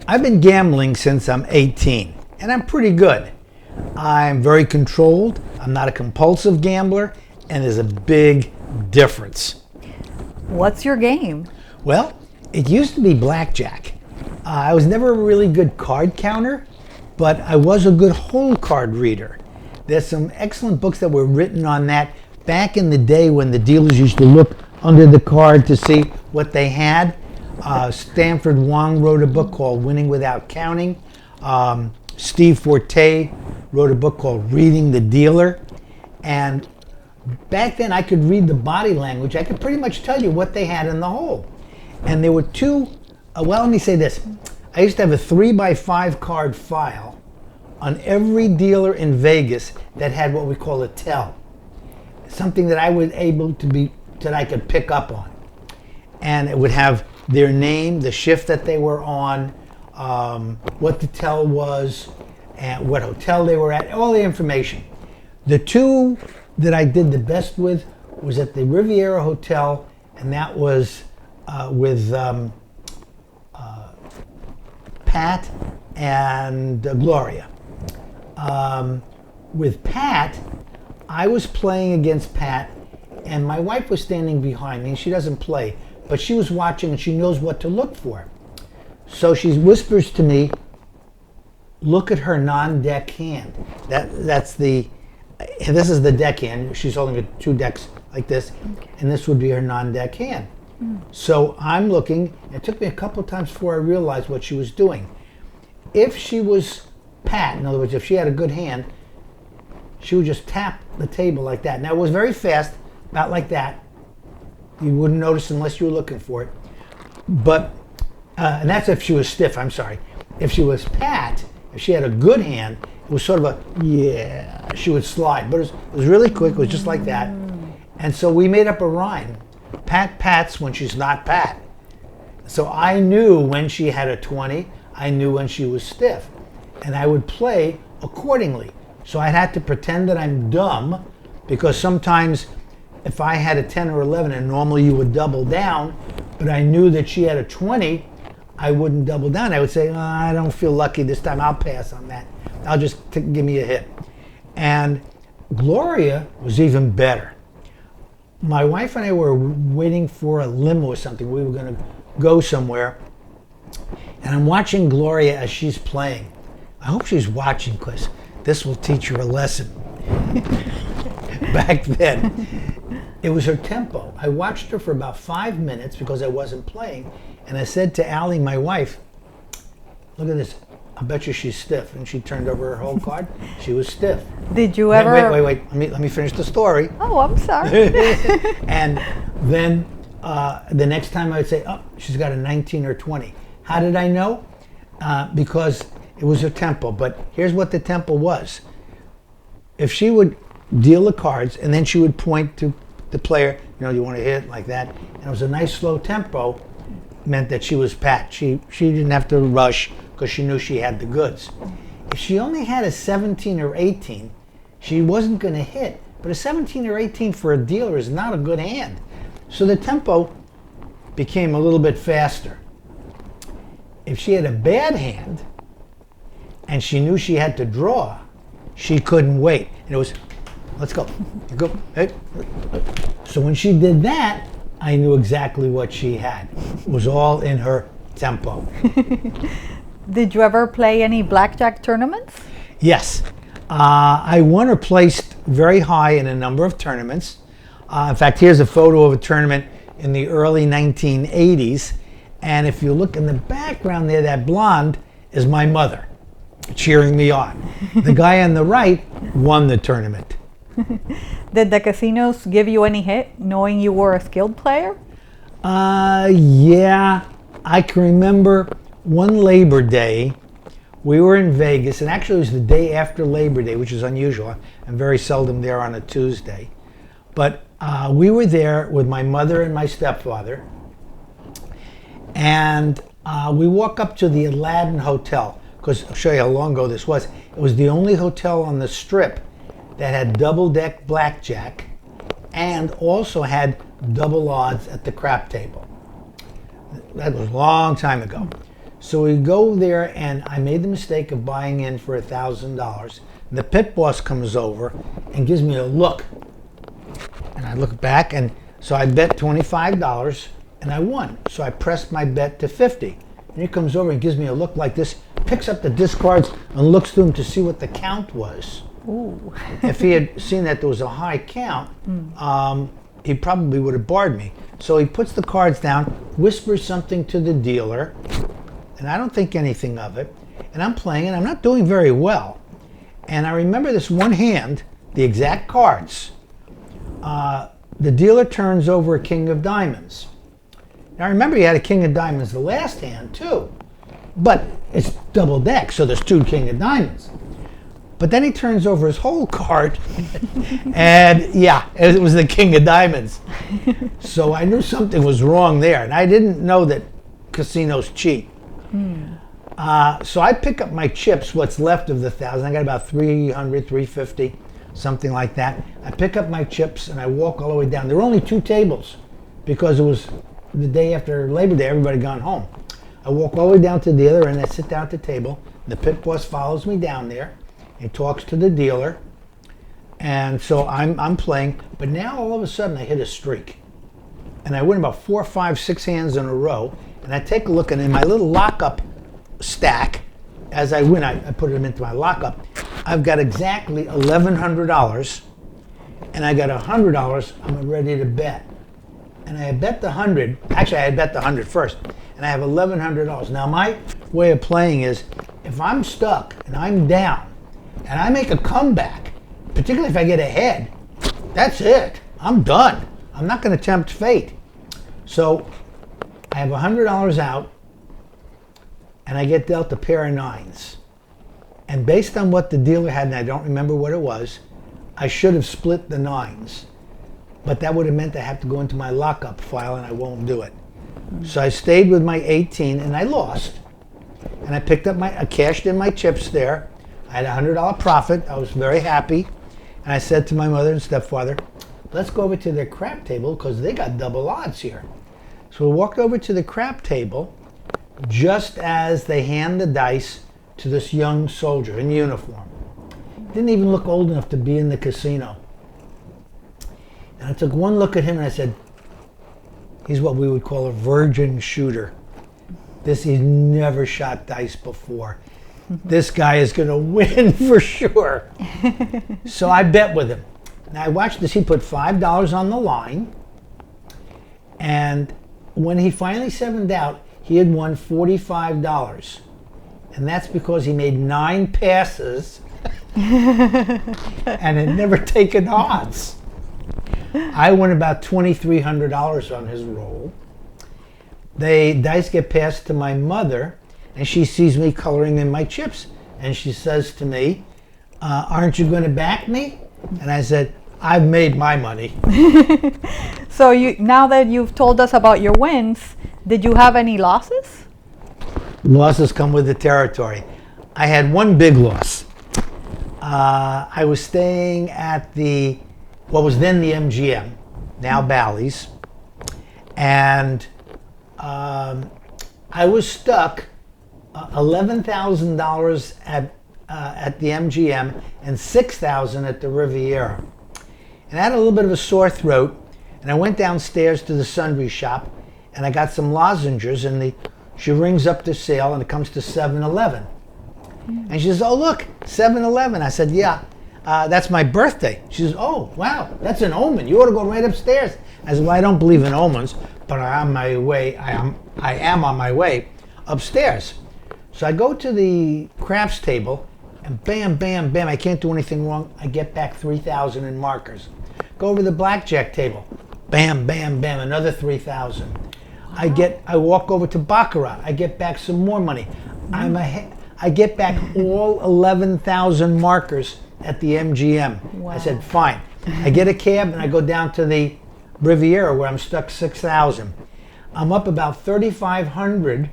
I've been gambling since I'm 18, and I'm pretty good. I'm very controlled. I'm not a compulsive gambler, and there's a big difference. What's your game? Well, it used to be Blackjack. I was never a really good card counter, but I was a good whole card reader. There's some excellent books that were written on that back in the day when the dealers used to look under the card to see what they had. Stanford Wong wrote a book called Winning Without Counting. Steve Forte wrote a book called Reading the Dealer. And back then I could read the body language. I could pretty much tell you what they had in the hole. And there were two, well, let me say this. I used to have a 3x5 card file on every dealer in Vegas that had what we call a tell. Something that I was able to be, that I could pick up on. And it would have their name, the shift that they were on, what the tell was, and what hotel they were at, all the information. The two that I did the best with was at the Riviera Hotel, and that was with Pat and Gloria. With Pat, I was playing against Pat, and my wife was standing behind me. She doesn't play, but she was watching and she knows what to look for. So she whispers to me, look at her non-deck hand. This is the deck hand. She's holding two decks like this, and this would be her non-deck hand. So I'm looking. It took me a couple of times before I realized what she was doing. If she was Pat, in other words, if she had a good hand, she would just tap the table like that. Now it was very fast, about like that. You wouldn't notice unless you were looking for it. But, and that's if she was stiff, I'm sorry. If she was Pat, if she had a good hand, it was sort of a, yeah, she would slide. But it was really quick, it was just like that. And so we made up a rhyme. Pat pats when she's not Pat. So I knew when she had a 20, I knew when she was stiff. And I would play accordingly. So I'd have to pretend that I'm dumb, because sometimes if I had a 10 or 11, and normally you would double down, but I knew that she had a 20, I wouldn't double down. I would say, oh, I don't feel lucky this time, I'll pass on that. I'll just give me a hit. And Gloria was even better. My wife and I were waiting for a limo or something. We were going to go somewhere. And I'm watching Gloria as she's playing. I hope she's watching, because this will teach her a lesson. Back then, it was her tempo. I watched her for about 5 minutes because I wasn't playing. And I said to Allie, my wife, look at this. I bet you she's stiff. And she turned over her whole card. She was stiff. Did you ever? Wait. Let me finish the story. Oh, I'm sorry. And then the next time I would say, oh, she's got a 19 or 20. How did I know? Because it was her tempo. But here's what the tempo was. If she would deal the cards, and then she would point to the player, you want to hit like that. And it was a nice slow tempo, meant that she was Pat. She didn't have to rush because she knew she had the goods. If she only had a 17 or 18, she wasn't going to hit. But a 17 or 18 for a dealer is not a good hand. So the tempo became a little bit faster. If she had a bad hand, and she knew she had to draw, she couldn't wait. And it was, let's go. You go. Hey. So when she did that, I knew exactly what she had. It was all in her tempo. Did you ever play any blackjack tournaments? Yes. I won or placed very high in a number of tournaments. In fact, here's a photo of a tournament in the early 1980s. And if you look in the background there, that blonde is my mother cheering me on. The guy on the right won the tournament. Did the casinos give you any hit knowing you were a skilled player? Yeah. I can remember one Labor Day, we were in Vegas, and actually it was the day after Labor Day, which is unusual. I'm very seldom there on a Tuesday. But we were there with my mother and my stepfather, and we walk up to the Aladdin Hotel, because I'll show you how long ago this was. It was the only hotel on the Strip that had double-deck blackjack and also had double odds at the crap table. That was a long time ago. So we go there, and I made the mistake of buying in for $1,000. The pit boss comes over and gives me a look. And I look back, and so I bet $25, and I won. So I pressed my bet to 50. And he comes over and gives me a look like this, picks up the discards and looks through them to see what the count was. Ooh. If he had seen that there was a high count, he probably would have barred me. So he puts the cards down, whispers something to the dealer, and I don't think anything of it. And I'm playing, and I'm not doing very well. And I remember this one hand, the exact cards. The dealer turns over a king of diamonds. Now remember, he had a king of diamonds the last hand too, but it's double deck, so there's 2 king of diamonds. But then he turns over his whole card, and yeah, it was the king of diamonds. So I knew something was wrong there, and I didn't know that casinos cheat. So I pick up my chips, what's left of the 1,000. I got about 300, 350, something like that. I pick up my chips and I walk all the way down. There were only 2 tables because it was the day after Labor Day, everybody gone home. I walk all the way down to the other end, I sit down at the table. The pit boss follows me down there. He talks to the dealer. And so I'm playing, but now all of a sudden I hit a streak. And I win about 4, 5, 6 hands in a row. And I take a look, and in my little lockup stack, as I win, I put them into my lockup. I've got exactly $1,100, and I got $100 I'm ready to bet. And I had bet the 100, actually I had bet the 100 first, and I have $1,100. Now my way of playing is, if I'm stuck and I'm down, and I make a comeback, particularly if I get ahead, that's it. I'm done. I'm not going to tempt fate. So I have $100 out, and I get dealt a pair of 9s. And based on what the dealer had, and I don't remember what it was, I should have split the 9s. But that would have meant I have to go into my lockup file, and I won't do it. So I stayed with my 18, and I lost. And I picked up I cashed in my chips there. I had a $100 profit. I was very happy. And I said to my mother and stepfather, let's go over to their crap table because they got double odds here. So we walked over to the crap table just as they hand the dice to this young soldier in uniform. Didn't even look old enough to be in the casino. And I took one look at him and I said, he's what we would call a virgin shooter. He's never shot dice before. This guy is going to win for sure. So I bet with him. Now I watched this. He put $5 on the line. And when he finally sevened out, he had won $45. And that's because he made 9 passes and had never taken odds. I won about $2,300 on his roll. The dice get passed to my mother, and she sees me coloring in my chips. And she says to me, aren't you going to back me? And I said, I've made my money. So now that you've told us about your wins, did you have any losses? Losses come with the territory. I had one big loss. I was staying at what was then the MGM, now Bally's, and I was stuck $11,000 at the MGM and $6,000 at the Riviera. And I had a little bit of a sore throat, and I went downstairs to the sundry shop, and I got some lozenges, and she rings up the sale, and it comes to 7-Eleven. And she says, oh, look, 7-Eleven. I said, yeah, that's my birthday. She says, oh, wow, that's an omen. You ought to go right upstairs. I said, well, I don't believe in omens, but I am on my way upstairs. So I go to the craps table, and bam, bam, bam, I can't do anything wrong. I get back 3,000 in markers. Go over to the blackjack table, bam, bam, bam, another 3,000. I walk over to Baccarat. I get back some more money. I get back all 11,000 markers at the MGM. Wow. I said, fine. I get a cab and I go down to the Riviera where I'm stuck 6,000. I'm up about 3,500,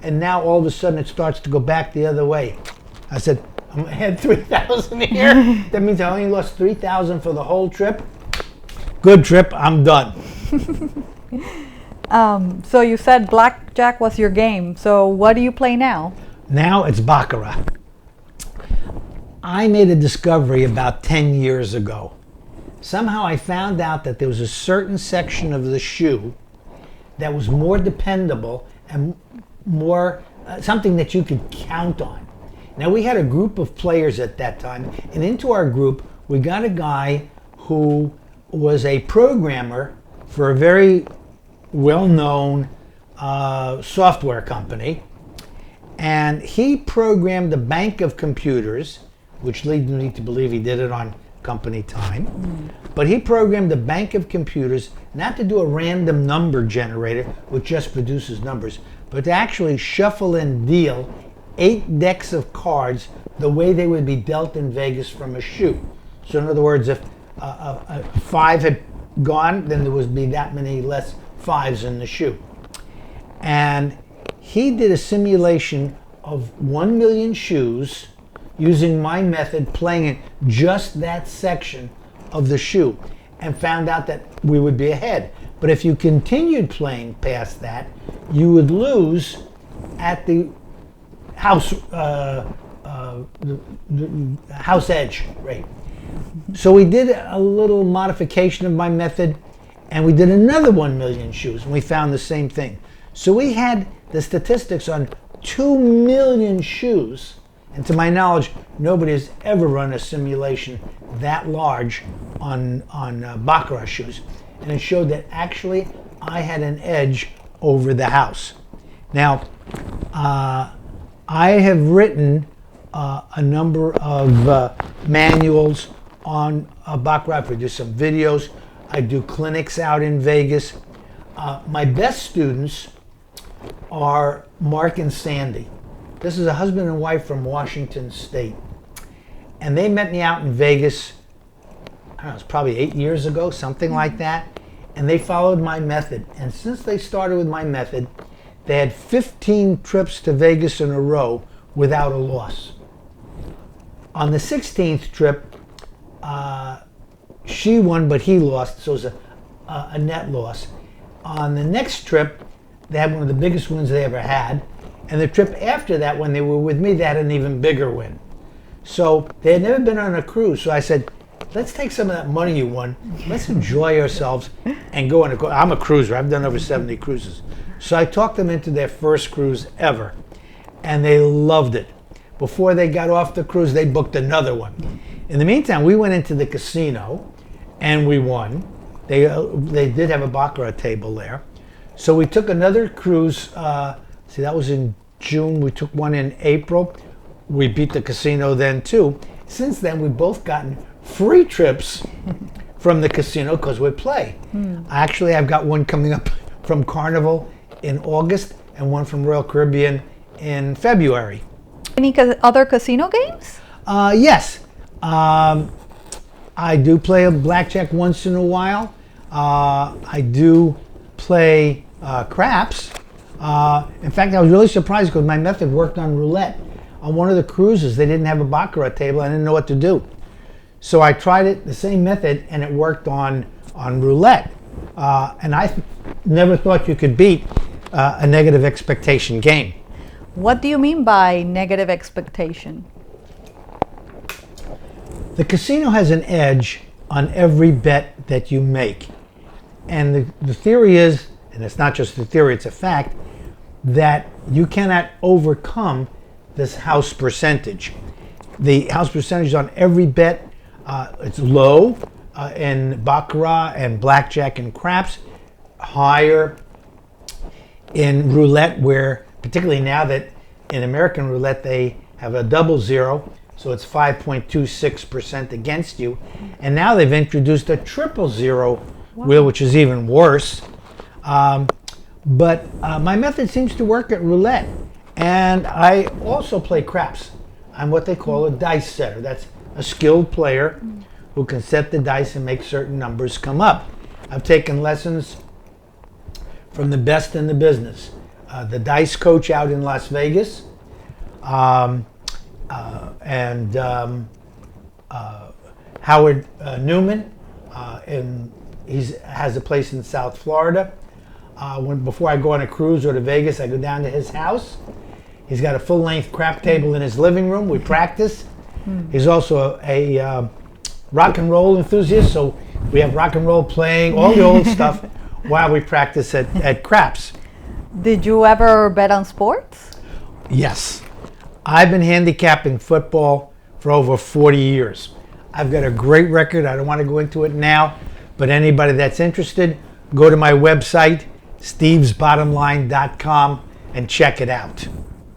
and now all of a sudden it starts to go back the other way. I said, I had 3,000 here. That means I only lost 3,000 for the whole trip. Good trip, I'm done. So you said blackjack was your game. So what do you play now? Now it's Baccarat. I made a discovery about 10 years ago. Somehow I found out that there was a certain section of the shoe that was more dependable and more something that you could count on. Now we had a group of players at that time, and into our group we got a guy who was a programmer for a very well-known software company, and he programmed a bank of computers, which leads me to believe he did it on company time. But he programmed a bank of computers not to do a random number generator, which just produces numbers, but to actually shuffle and deal 8 decks of cards the way they would be dealt in Vegas from a shoe. So in other words, if a 5 had gone, then there would be that many less 5s in the shoe. And he did a simulation of 1 million shoes using my method, playing in just that section of the shoe, and found out that we would be ahead. But if you continued playing past that, you would lose at the house house edge rate. So we did a little modification of my method, and we did another 1 million shoes, and we found the same thing. So we had the statistics on 2 million shoes, and to my knowledge, nobody has ever run a simulation that large on Baccarat shoes. And it showed that actually I had an edge over the house. Now, I have written a number of manuals on Baccarat. I do some videos. I do clinics out in Vegas. My best students are Mark and Sandy. This is a husband and wife from Washington State. And they met me out in Vegas, I don't know, it's probably 8 years ago, something like that. And they followed my method. And since they started with my method, they had 15 trips to Vegas in a row without a loss. On the 16th trip, she won, but he lost, so it was a net loss. On the next trip, they had one of the biggest wins they ever had. And the trip after that, when they were with me, they had an even bigger win. So they had never been on a cruise. So I said, let's take some of that money you won. Let's enjoy ourselves and go on a cruise. I'm a cruiser. I've done over 70 cruises. So I talked them into their first cruise ever. And they loved it. Before they got off the cruise, they booked another one. In the meantime, we went into the casino and we won. They did have a Baccarat table there. So we took another cruise. See, that was in June. We took one in April. We beat the casino then too. Since then, we've both gotten free trips from the casino because we play. Actually, I've got one coming up from Carnival in August and one from Royal Caribbean in February. Any other casino games? Yes. I do play a blackjack once in a while. I do play craps. In fact, I was really surprised because my method worked on roulette. On one of the cruises, they didn't have a Baccarat table. I didn't know what to do. So I tried it, the same method, and it worked on roulette. And I never thought you could beat a negative expectation game. What do you mean by negative expectation? The casino has an edge on every bet that you make. And the theory is, and it's not just a theory, it's a fact, that you cannot overcome this house percentage. The house percentage on every bet, it's low in Baccarat and Blackjack and craps, higher in roulette, where particularly now that in American roulette they have a double zero, so it's 5.26% against you. And now they've introduced a triple zero wheel, which is even worse. But my method seems to work at roulette. And I also play craps. I'm what they call a dice setter. That's a skilled player who can set the dice and make certain numbers come up. I've taken lessons from the best in the business. The dice coach out in Las Vegas, and Howard Newman, he has a place in South Florida. Before I go on a cruise or to Vegas, I go down to his house. He's got a full-length crap table in his living room. We practice. He's also a rock and roll enthusiast, so we have rock and roll playing, all the old stuff, while we practice at craps. Did you ever bet on sports? Yes. I've been handicapping football for over 40 years. I've got a great record. I don't want to go into it now, but anybody that's interested, go to my website, stevesbottomline.com, and check it out.